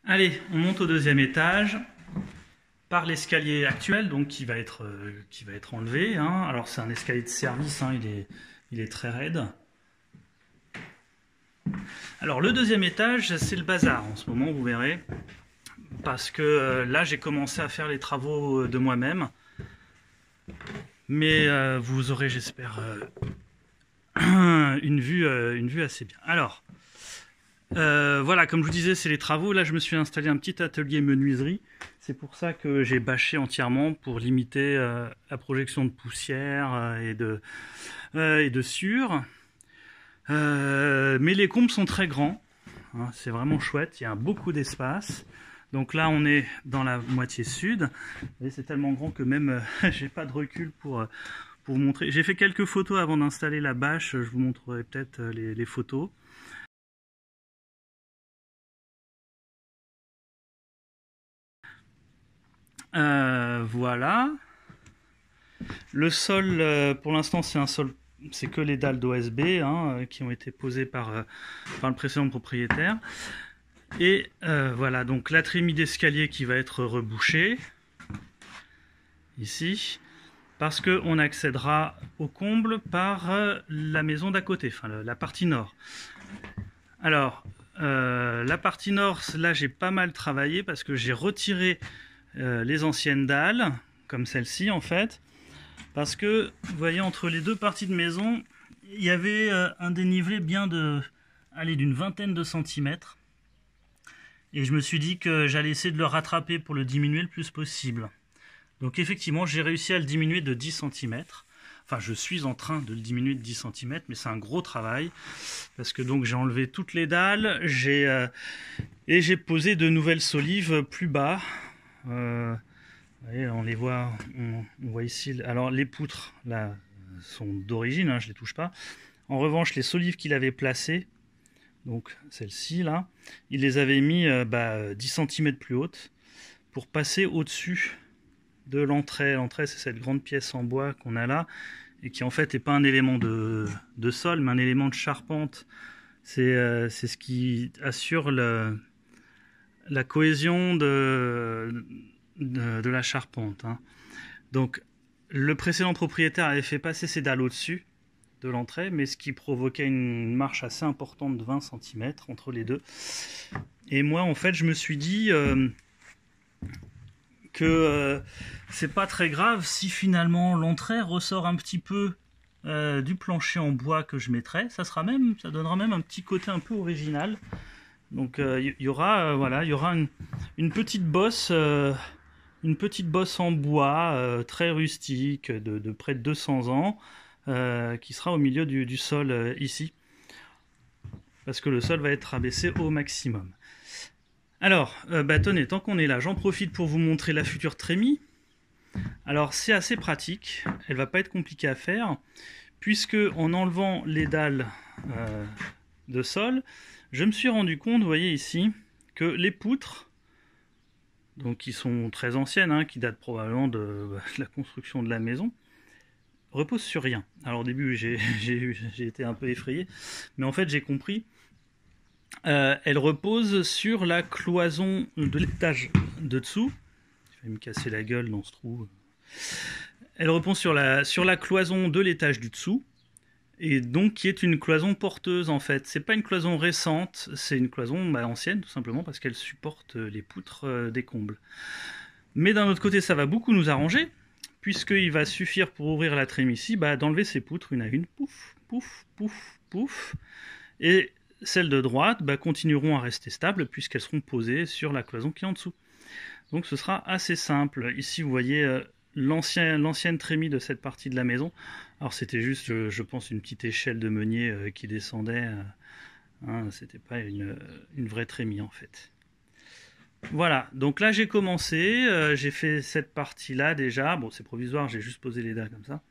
Allez, on monte au deuxième étage par l'escalier actuel, donc qui va être enlevé, hein. Alors c'est un escalier de service, hein, il est très raide. Alors le deuxième étage, c'est le bazar en ce moment, vous verrez, parce que là j'ai commencé à faire les travaux de moi-même, mais vous aurez, j'espère, une vue assez bien. Alors, voilà, comme je vous disais, c'est les travaux. Là, je me suis installé un petit atelier menuiserie. C'est pour ça que j'ai bâché entièrement pour limiter la projection de poussière et de sueur. Mais les combles sont très grands, hein, c'est vraiment chouette, il y a beaucoup d'espace. Donc là, on est dans la moitié sud. Et c'est tellement grand que même j'ai pas de recul pour vous montrer. J'ai fait quelques photos avant d'installer la bâche. Je vous montrerai peut-être les photos. Voilà. Le sol, pour l'instant, c'est un sol, c'est que les dalles d'OSB, hein, qui ont été posées par le précédent propriétaire. Et voilà, donc la trémie d'escalier qui va être rebouchée ici, parce qu'on accédera au comble par la maison d'à côté, enfin la partie nord. Alors, la partie nord, là j'ai pas mal travaillé parce que j'ai retiré les anciennes dalles, comme celle-ci en fait, parce que vous voyez, entre les deux parties de maison, il y avait un dénivelé bien d'une vingtaine de centimètres. Et je me suis dit que j'allais essayer de le rattraper pour le diminuer le plus possible. Donc effectivement, j'ai réussi à le diminuer de 10 centimètres. Enfin, je suis en train de le diminuer de 10 centimètres, mais c'est un gros travail. Parce que donc j'ai enlevé toutes les dalles, et j'ai posé de nouvelles solives plus bas. Vous voyez, on les voit, on voit ici. Alors les poutres, là, sont d'origine, hein, je ne les touche pas. En revanche, les solives qu'il avait placées, donc celle-ci là, il les avait mis 10 cm plus haute pour passer au-dessus de l'entrée. L'entrée, c'est cette grande pièce en bois qu'on a là et qui en fait n'est pas un élément de sol, mais un élément de charpente. C'est ce qui assure la cohésion de la charpente, hein. Donc le précédent propriétaire avait fait passer ses dalles au-dessus de l'entrée, mais ce qui provoquait une marche assez importante de 20 cm entre les deux. Et moi, en fait, je me suis dit que c'est pas très grave si finalement l'entrée ressort un petit peu du plancher en bois que je mettrai. Ça donnera même un petit côté un peu original. Donc il y aura une petite bosse. Une petite bosse en bois très rustique de près de 200 ans qui sera au milieu du sol ici, parce que le sol va être abaissé au maximum. Alors, tenez, tant qu'on est là, j'en profite pour vous montrer la future trémie. Alors c'est assez pratique, elle va pas être compliquée à faire, puisque en enlevant les dalles de sol, je me suis rendu compte, vous voyez ici, que les poutres, donc qui sont très anciennes, hein, qui datent probablement de la construction de la maison, repose sur rien. Alors au début j'ai été un peu effrayé, mais en fait j'ai compris. Elle repose sur la cloison de l'étage de dessous. Je vais me casser la gueule dans ce trou. Elle repose sur la cloison de l'étage du dessous, et donc qui est une cloison porteuse en fait. C'est pas une cloison récente, c'est une cloison ancienne tout simplement parce qu'elle supporte les poutres des combles. Mais d'un autre côté, ça va beaucoup nous arranger, puisqu'il va suffire pour ouvrir la trémie ici d'enlever ces poutres une à une, pouf, pouf, pouf, pouf, et celles de droite continueront à rester stables puisqu'elles seront posées sur la cloison qui est en dessous. Donc ce sera assez simple. Ici vous voyez l'ancienne trémie de cette partie de la maison. Alors c'était juste, je pense, une petite échelle de meunier qui descendait. Hein, c'était pas une vraie trémie en fait. Voilà, donc là j'ai commencé, j'ai fait cette partie-là déjà. Bon, c'est provisoire, j'ai juste posé les dalles comme ça.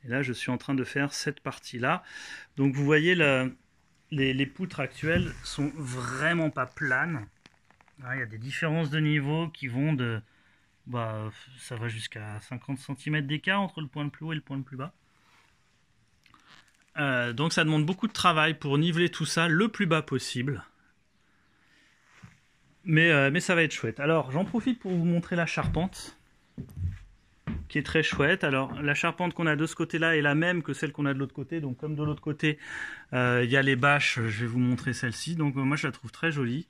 Et là je suis en train de faire cette partie-là. Donc vous voyez, les poutres actuelles sont vraiment pas planes. Il y a des différences de niveau qui vont de... ça va jusqu'à 50 cm d'écart entre le point le plus haut et le point le plus bas. Donc ça demande beaucoup de travail pour niveler tout ça le plus bas possible. Mais ça va être chouette. Alors, j'en profite pour vous montrer la charpente, qui est très chouette. Alors, la charpente qu'on a de ce côté-là est la même que celle qu'on a de l'autre côté. Donc, comme de l'autre côté, il y a les bâches, je vais vous montrer celle-ci. Donc, moi, je la trouve très jolie.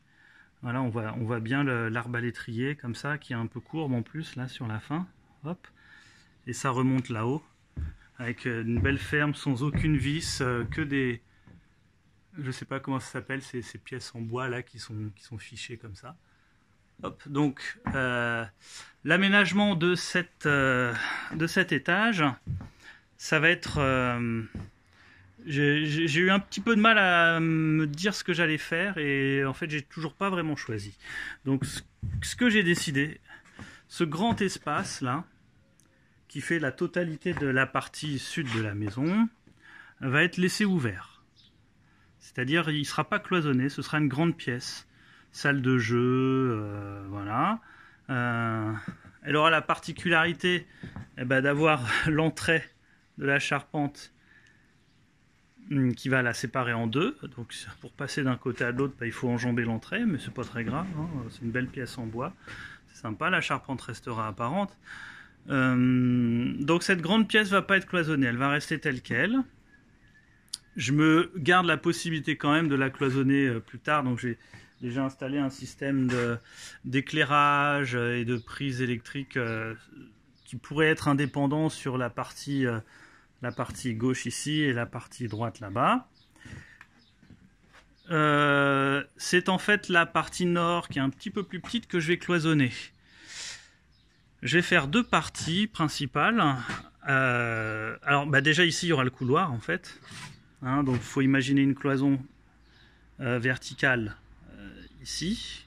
Voilà, on voit bien l'arbalétrier, comme ça, qui est un peu courbe en plus, là, sur la fin. Hop. Et ça remonte là-haut, avec une belle ferme, sans aucune vis, que des... Je sais pas comment ça s'appelle, ces pièces en bois, là, qui sont fichées comme ça. Hop, donc l'aménagement de cet étage, ça va être... j'ai eu un petit peu de mal à me dire ce que j'allais faire et en fait j'ai toujours pas vraiment choisi. Donc ce que j'ai décidé, ce grand espace là, qui fait la totalité de la partie sud de la maison, va être laissé ouvert. C'est-à-dire il ne sera pas cloisonné, ce sera une grande pièce. Salle de jeu, voilà. Elle aura la particularité d'avoir l'entrée de la charpente qui va la séparer en deux. Donc pour passer d'un côté à l'autre, il faut enjamber l'entrée, mais c'est pas très grave, hein. C'est une belle pièce en bois. C'est sympa, la charpente restera apparente. Donc cette grande pièce va pas être cloisonnée, elle va rester telle qu'elle. Je me garde la possibilité quand même de la cloisonner plus tard, donc j'ai déjà installé un système d'éclairage et de prise électrique qui pourrait être indépendant sur la partie gauche ici et la partie droite là-bas. C'est en fait la partie nord qui est un petit peu plus petite que je vais cloisonner. Je vais faire deux parties principales. Alors déjà ici il y aura le couloir en fait. Hein, donc il faut imaginer une cloison verticale ici.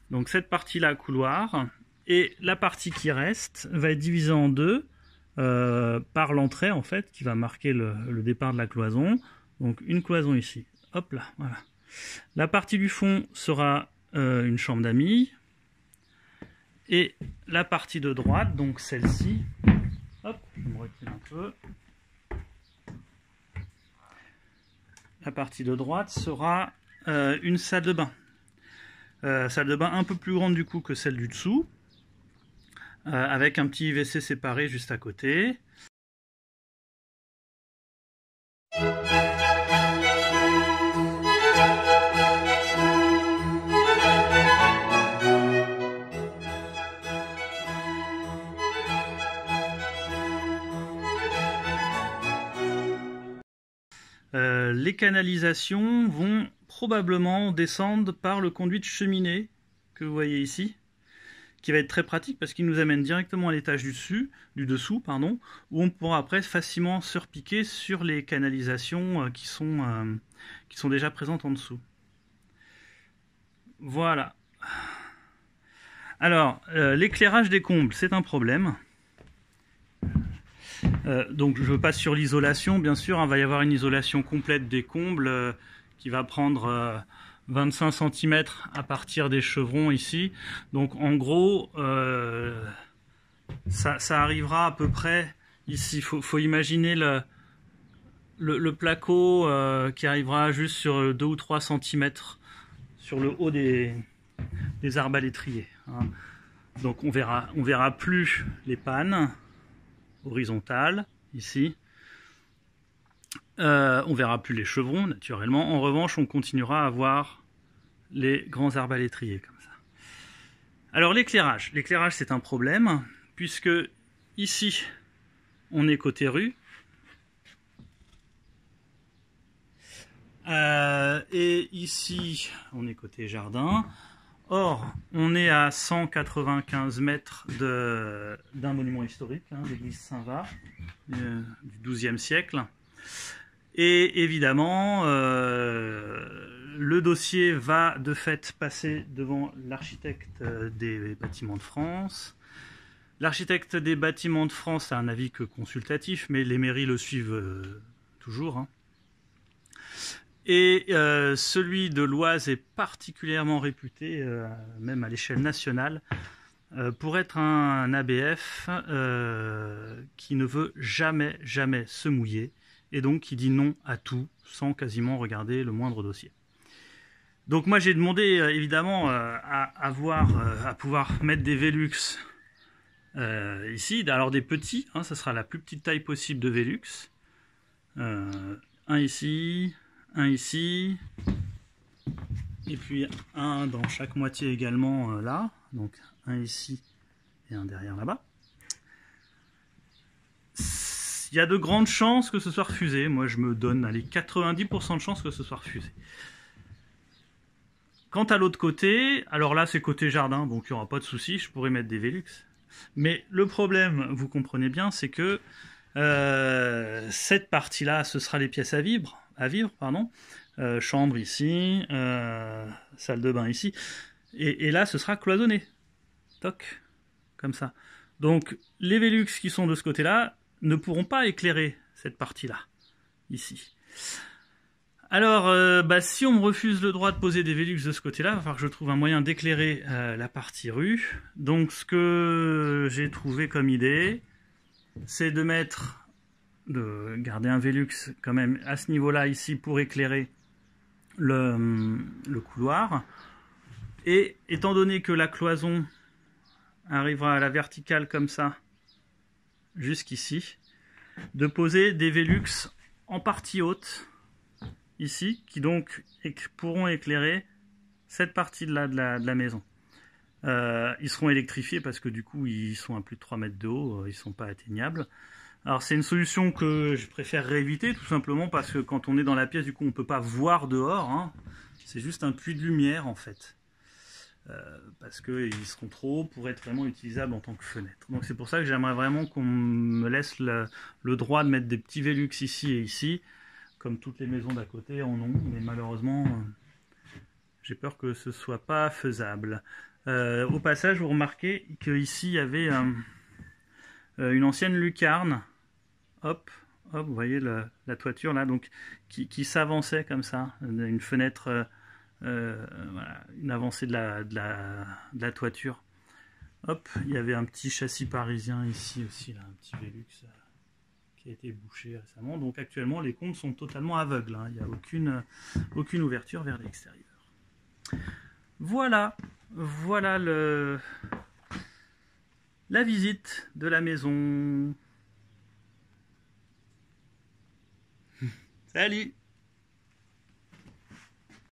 Donc cette partie-là, couloir, et la partie qui reste va être divisée en deux par l'entrée en fait, qui va marquer le départ de la cloison. Donc une cloison ici, hop là, voilà. La partie du fond sera une chambre d'amis, et la partie de droite, donc celle-ci, hop, je me recule un peu. La partie de droite sera une salle de bain. Salle de bain un peu plus grande du coup que celle du dessous, avec un petit WC séparé juste à côté. Les canalisations vont probablement descendre par le conduit de cheminée que vous voyez ici, qui va être très pratique parce qu'il nous amène directement à l'étage du dessous, pardon, où on pourra après facilement se repiquer sur les canalisations qui sont déjà présentes en dessous. Voilà. Alors, l'éclairage des combles, c'est un problème. Donc je passe sur l'isolation, bien sûr, il va y avoir une isolation complète des combles qui va prendre 25 cm à partir des chevrons ici. Donc en gros, ça arrivera à peu près ici. Faut imaginer le placo qui arrivera juste sur 2 ou 3 cm sur le haut des arbalétriers. Hein. Donc on verra plus les pannes horizontale ici. On verra plus les chevrons naturellement. En revanche, on continuera à voir les grands arbalétriers comme ça. Alors l'éclairage c'est un problème puisque ici on est côté rue et ici on est côté jardin. Or, on est à 195 mètres d'un monument historique, hein, l'église Saint-Va, du XIIe siècle. Et évidemment, le dossier va de fait passer devant l'architecte des bâtiments de France. L'architecte des bâtiments de France a un avis que consultatif, mais les mairies le suivent toujours. Hein. Et celui de l'Oise est particulièrement réputé, même à l'échelle nationale, pour être un ABF qui ne veut jamais se mouiller, et donc qui dit non à tout, sans quasiment regarder le moindre dossier. Donc moi j'ai demandé évidemment à pouvoir mettre des Velux ici, alors des petits, hein, ça sera la plus petite taille possible de Velux. Un ici, et puis un dans chaque moitié également là, donc un ici et un derrière là-bas. Il y a de grandes chances que ce soit refusé, moi je me donne allez, 90% de chances que ce soit refusé. Quant à l'autre côté, alors là c'est côté jardin, donc il n'y aura pas de souci, je pourrais mettre des Velux. Mais le problème, vous comprenez bien, c'est que cette partie-là, ce sera les pièces à vivre, pardon. Chambre ici, salle de bain ici, et là ce sera cloisonné, toc, comme ça. Donc les Velux qui sont de ce côté-là ne pourront pas éclairer cette partie-là, ici. Alors, si on me refuse le droit de poser des Velux de ce côté-là, il va falloir que je trouve un moyen d'éclairer la partie rue. Donc, ce que j'ai trouvé comme idée, c'est de garder un Velux quand même à ce niveau-là ici pour éclairer le couloir. Et étant donné que la cloison arrivera à la verticale comme ça, jusqu'ici, de poser des Velux en partie haute, ici, qui donc pourront éclairer cette partie de la maison. Ils seront électrifiés parce que du coup ils sont à plus de 3 mètres de haut, ils sont pas atteignables. Alors c'est une solution que je préférerais éviter, tout simplement parce que quand on est dans la pièce, du coup on peut pas voir dehors, hein. C'est juste un puits de lumière en fait. Parce qu'ils seront trop hauts pour être vraiment utilisables en tant que fenêtre. Donc c'est pour ça que j'aimerais vraiment qu'on me laisse le droit de mettre des petits Velux ici et ici, comme toutes les maisons d'à côté en ont, mais malheureusement j'ai peur que ce soit pas faisable. Au passage, vous remarquez qu'ici il y avait une ancienne lucarne, hop, vous voyez la toiture là, donc qui s'avançait comme ça, une fenêtre, voilà, une avancée de la toiture. Hop, il y avait un petit châssis parisien ici aussi, là, un petit Velux qui a été bouché récemment. Donc actuellement les combles sont totalement aveugles, hein. Il n'y a aucune ouverture vers l'extérieur. Voilà la visite de la maison. Salut!